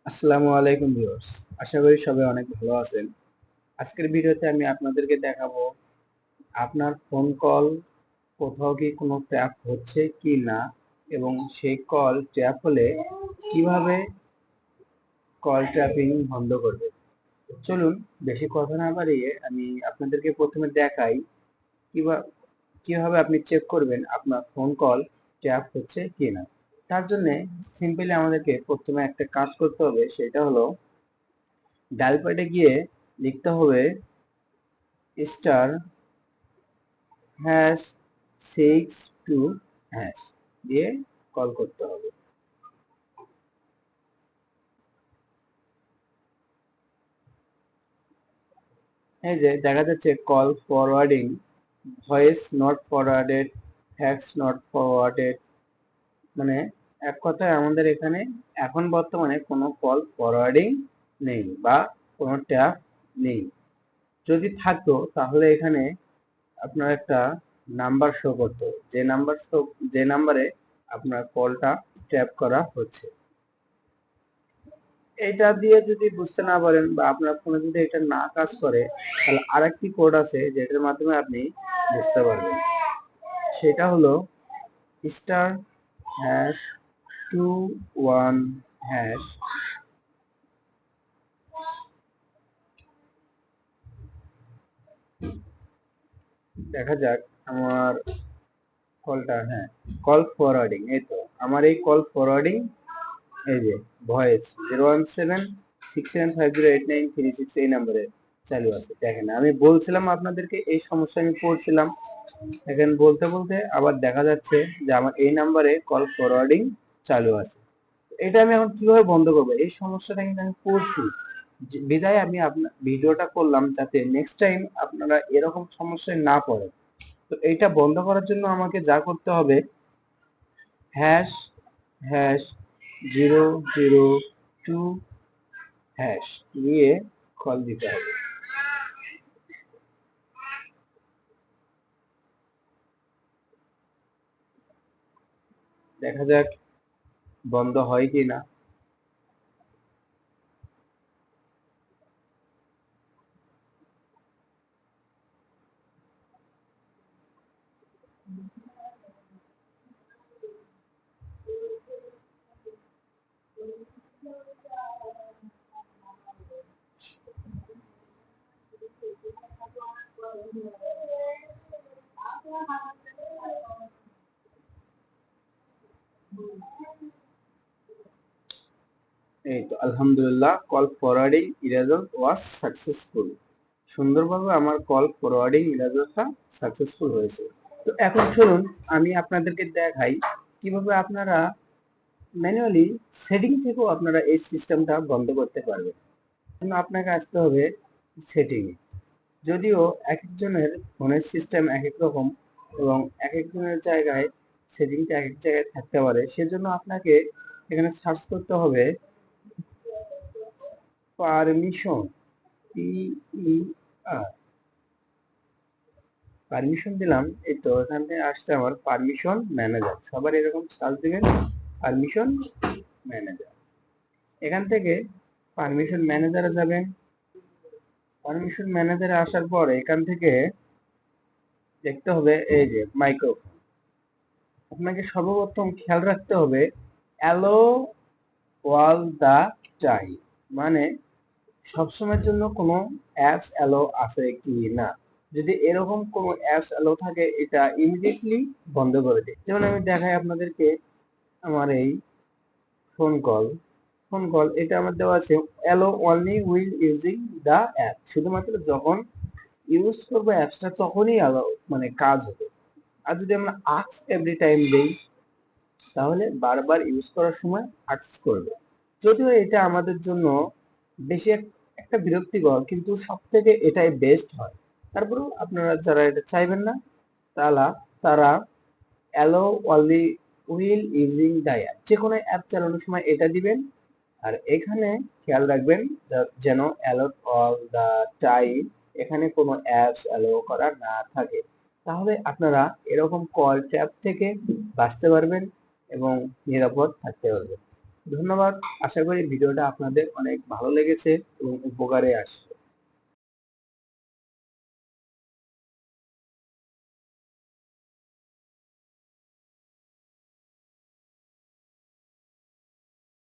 আসসালামু আলাইকুম ভিউয়ার্স, আশা করি সবাই অনেক ভালো আছেন। আজকের ভিডিওতে আমি আপনাদেরকে দেখাবো আপনার ফোন কল কোথাও কি কোনো ট্র্যাপ হচ্ছে কি না এবং সেই কল ট্র্যাপ হলে কিভাবে কল ট্র্যাপিং বন্ধ করবে। চলুন বেশি কথা না বাড়িয়ে আমি আপনাদেরকে প্রথমে দেখাই কিভাবে আপনি চেক করবেন আপনার ফোন কল ট্যাপ হচ্ছে কিনা। তার জন্য সিম্পলি আমাদেরকে প্রথমে একটা কাজ করতে হবে, সেটা হলো ডায়াল প্যাডে গিয়ে লিখতে হবে স্টার হ্যাশ 62 হ্যাশ দিয়ে কল করতে হবে। এই যে দেখা যাচ্ছে call forwarding, voice not forwarded, fax not forwarded, মানে এক কথায় আমাদের এখানে এখন বর্তমানে কোনো কল ফরওয়ার্ডিং নেই বা কোনো ট্যাপ নেই। যদি থাকতো তাহলে এখানে আপনার একটা নাম্বার শো করতো, যে নাম্বারে আপনার কলটা ট্যাপ করা হচ্ছে। এটা দিয়ে যদি বুঝতে না পারেন বা আপনার ফোনে যদি এটা না কাজ করে, তাহলে আরেকটি কোড আছে যেটার মাধ্যমে আপনি বুঝতে পারবেন। সেটা হলো স্টার হ্যাশ 21 হ্যাশ। দেখা যাক আমার কলটা, হ্যাঁ, কল ফরওয়ার্ডিং, এই তো আমার এই কল ফরওয়ার্ডিং, এই যে ভয়েস 01767508936 এই নাম্বারে চালু আছে। দেখেন আমি বলছিলাম আপনাদেরকে এই সমস্যা আমি পড়ছিলাম, এখন বলতে বলতে আবার দেখা যাচ্ছে যে আমার এই নাম্বারে কল ফরওয়ার্ডিং চালু আছে। এটা আমি এখন কিভাবে বন্ধ করবো? এই সমস্যাটা কিন্তু আমি পড়ছি, বিদায় আমি আপনার ভিডিওটা করলাম যাতে নেক্সট টাইম আপনারা এরকম সমস্যায় না পড়েন। তো এইটা বন্ধ করার জন্য আমাকে যা করতে হবে, হ্যাশ হ্যাশ 002 হ্যাশ দিয়ে কল দিতে হবে। দেখা যাক বন্ধ হয় কি না। এই তো আলহামদুলিল্লাহ, call forwarding eraser was successful. সুন্দরভাবে আমার কল ফরওয়ার্ডিং ইরেজারটা সাকসেসফুল হয়েছে। তো এখন চলুন আমি আপনাদেরকে দেখাই কিভাবে আপনারা ম্যানুয়ালি সেটিং থেকেও আপনারা এই সিস্টেমটা বন্ধ করতে পারবেন। জন্য আপনাকে আসতে হবে সেটিং। যদিও এক একজনের ফোনের সিস্টেম এক এক রকম এবং এক একজনের জায়গায় সেটিংটা এক এক জায়গায় থাকতে পারে, সেজন্য আপনাকে এখানে সার্চ করতে হবে পারমিশন, PER, পারমিশন দিলাম। এই তো এখান থেকে আসছে আমার পারমিশন ম্যানেজার। সবার এরকম সার্চ দিবেন পারমিশন ম্যানেজার। এখান থেকে পারমিশন ম্যানেজারে যাবেন। পারমিশন ম্যানেজারে আসার পর এখান থেকে দেখতে হবে এই যে মাইক্রোফোন। আপনাকে সর্বপ্রথম খেয়াল রাখতে হবে অ্যালো অল দা টাইম, মানে সবসময়ের জন্য কোনো অ্যাপস অ্যালো আছে কি না। যদি এরকম কোনো অ্যাপস অ্যালো থাকে, এটা ইমিডিয়েটলি বন্ধ করে দিই। যেমন আমি দেখাই আপনাদেরকে আমার এই ফোন কল এটা আমার দেওয়া আছে allow only will using the app. শুধুমাত্র যখন ইউজ করবো অ্যাপসটা তখনই অ্যালো মানে কাজ হবে। আর যদি আমরা আক্স এভরি টাইম দেই, তাহলে বারবার ইউজ করার সময় আক্স করবে। যদিও এটা আমাদের জন্য বেশি একটা বিরক্তিকর, কিন্তু সব থেকে এটাই বেস্ট হয়। তারপরেও আপনারা যারা এটা চাইবেন না, তারা allow only will using the app, যে কোনো অ্যাপ চালানোর সময় এটা দিবেন। আর এখানে খেয়াল রাখবেন যেন অ্যালো অল দ্য টাইম এখানে কোনো অ্যাপস অ্যালো করা না থাকে। তাহলে আপনারা এরকম কল ট্যাপ থেকে বাঁচতে পারবেন এবং নিরাপদ থাকতে পারবেন। ধন্যবাদ। আশা করি ভিডিওটা আপনাদের অনেক ভালো লেগেছে এবং উপকারে আসে।